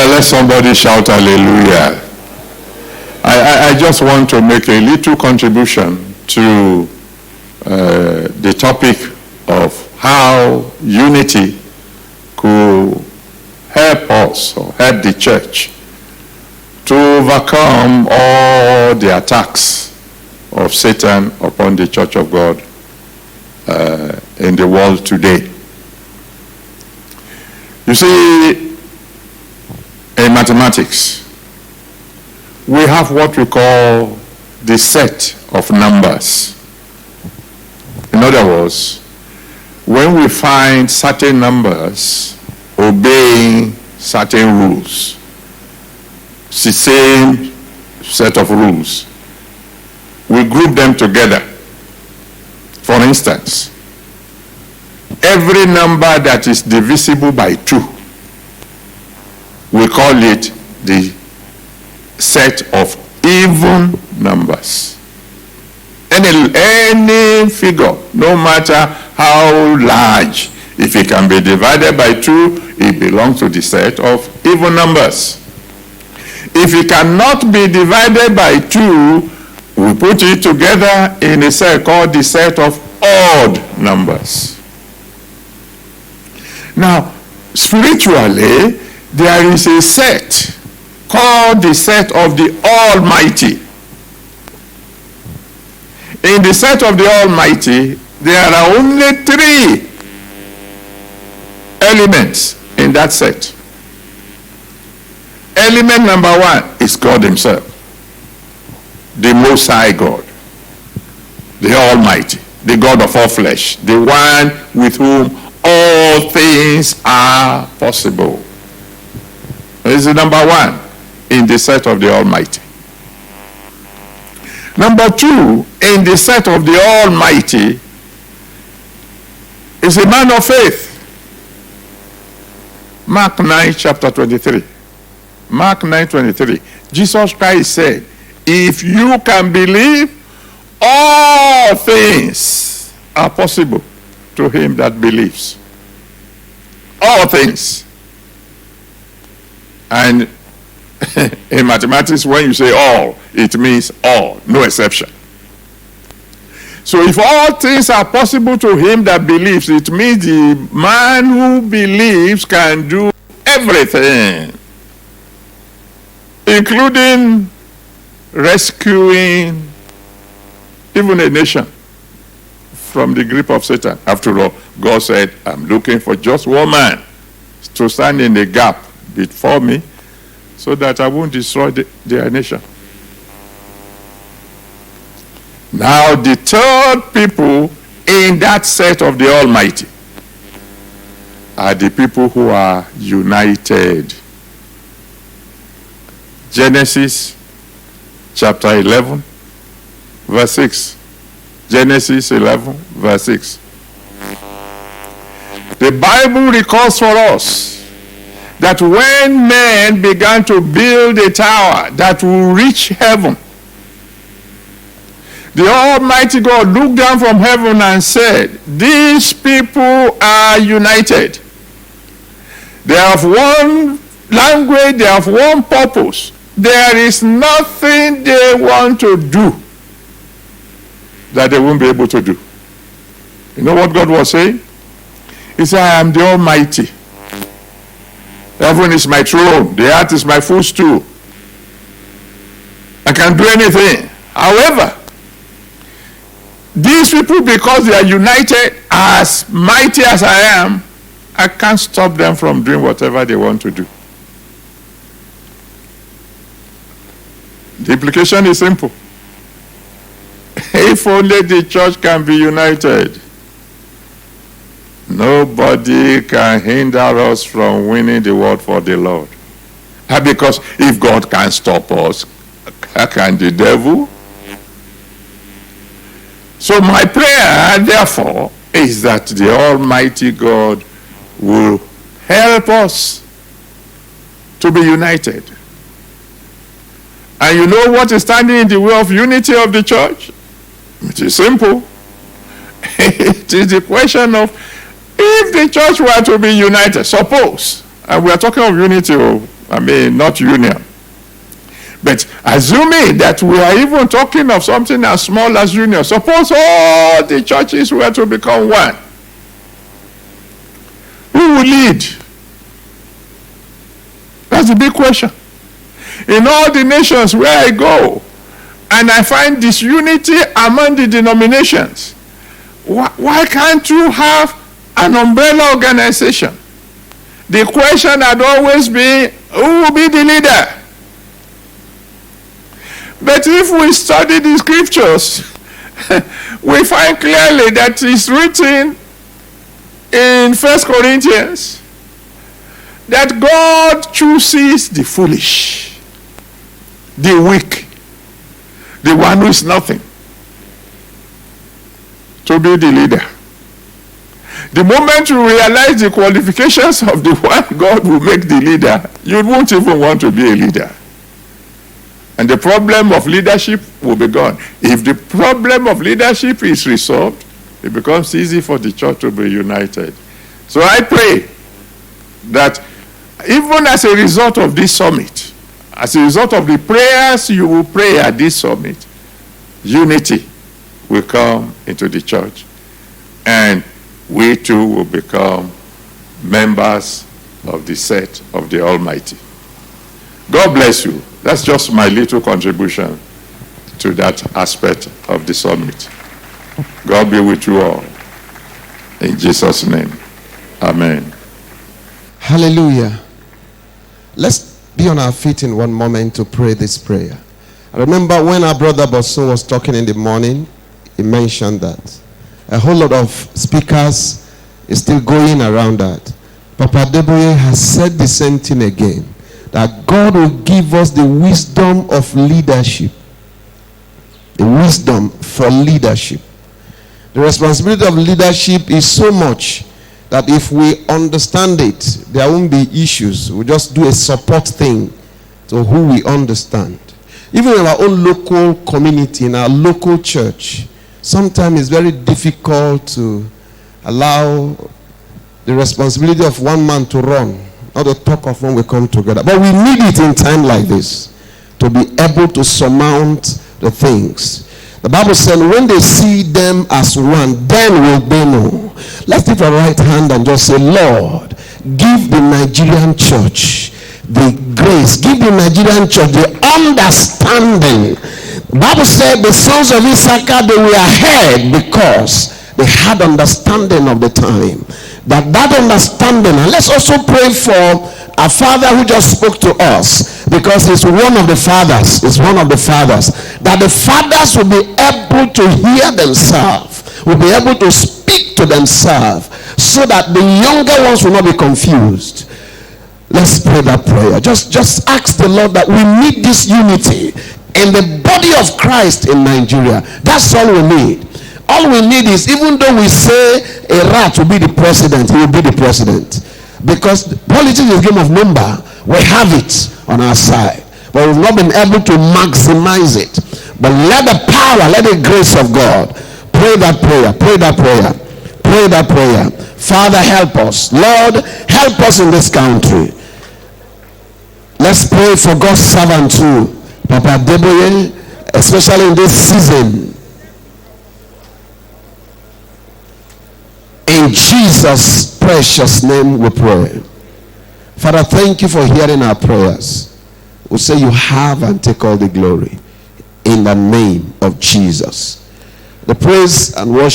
Let somebody shout hallelujah. I just want to make a little contribution to the topic of how unity could help us or help the church to overcome all the attacks of Satan upon the Church of God in the world today. You see, in mathematics, we have what we call the set of numbers. In other words, when we find certain numbers obeying certain rules, it's the same set of rules, we group them together. For instance, every number that is divisible by 2, we call it the set of even numbers. Any figure, no matter how large, if it can be divided by 2, it belongs to the set of even numbers. If it cannot be divided by 2, we put it together in a set called the set of odd numbers. Now, spiritually, there is a set called the set of the Almighty. In the set of the Almighty, there are only 3 elements in that set. Element number 1 is God himself, the Most High God, the Almighty, the God of all flesh, the one with whom all things are possible. This is number 1 in the set of the Almighty. Number 2 in the set of the Almighty is a man of faith. Mark 9 chapter 23. Mark 9:23. Jesus Christ said, if you can believe, all things are possible to him that believes. All things. And in mathematics, when you say all, it means all, no exception. So if all things are possible to him that believes, it means the man who believes can do everything, including rescuing even a nation from the grip of Satan. After all, God said, I'm looking for just one man to stand in the gap before me so that I won't destroy their nation. Now, the third people in that set of the Almighty are the people who are united. Genesis chapter 11, verse 6. Genesis 11, verse 6. The Bible records for us that when men began to build a tower that will reach heaven, the Almighty God looked down from heaven and said, these people are united. They have one language, they have one purpose. There is nothing they want to do that they won't be able to do. You know what God was saying? He said, I am the Almighty. Heaven is my throne. The earth is my footstool. I can do anything. However, these people, because they are united, as mighty as I am, I can't stop them from doing whatever they want to do. The implication is simple. If only the church can be united, nobody can hinder us from winning the world for the Lord. Because if God can't stop us, how can the devil? So my prayer, therefore, is that the Almighty God will help us to be united. And you know what is standing in the way of unity of the church? It is simple. It is the question of, if the church were to be united, suppose, and we are talking of unity I mean, not union. But assuming that we are even talking of something as small as union, suppose all the churches were to become one. Who will lead? That's the big question. In all the nations where I go, and I find disunity among the denominations, why can't you have an umbrella organization? The question had always been, who will be the leader? But if we study the scriptures, we find clearly that it's written in 1 Corinthians that God chooses the foolish, the weak, the one who is nothing, to be the leader. The moment you realize the qualifications of the one God will make the leader, you won't even want to be a leader. And the problem of leadership will be gone. If the problem of leadership is resolved, it becomes easy for the church to be united. So I pray that even as a result of this summit, as a result of the prayers you will pray at this summit, unity will come into the church. And we too will become members of the set of the Almighty. God bless you. That's just my little contribution to that aspect of the summit. God be with you all. In Jesus' name. Amen. Hallelujah. Let's be on our feet in one moment to pray this prayer. I remember when our brother Bosun was talking in the morning, he mentioned that a whole lot of speakers is still going around that. Papa Adeboye has said the same thing again, that God will give us the wisdom of leadership. The wisdom for leadership. The responsibility of leadership is so much that if we understand it, there won't be issues. We'll just do a support thing to who we understand. Even in our own local community, in our local church, sometimes it's very difficult to allow the responsibility of one man to run, not to talk of when we come together. But we need it in time like this to be able to surmount the things. The Bible said, when they see them as one, then will they know. Let's lift our right hand and just say, Lord, give the Nigerian church the grace. Give the Nigerian church the understanding. The Bible said the sons of Issachar, they were ahead because they had understanding of the time. That understanding, and let's also pray for our father who just spoke to us, because he's one of the fathers. He's one of the fathers. That the fathers will be able to hear themselves, will be able to speak to themselves, so that the younger ones will not be confused. Let's pray that prayer. Just ask the Lord that we need this unity in the body of Christ in Nigeria. That's all we need. All we need is, even though we say a rat will be the president, he will be the president. Because politics is a game of number. We have it on our side, but we've not been able to maximize it. But let the power, let the grace of God, pray that prayer, pray that prayer, pray that prayer. Father, help us. Lord, help us in this country. Let's pray for God's servant too, Papa Adeboye, especially in this season. In Jesus' precious name we pray. Father, thank you for hearing our prayers. We say you have and take all the glory. In the name of Jesus. The praise and worship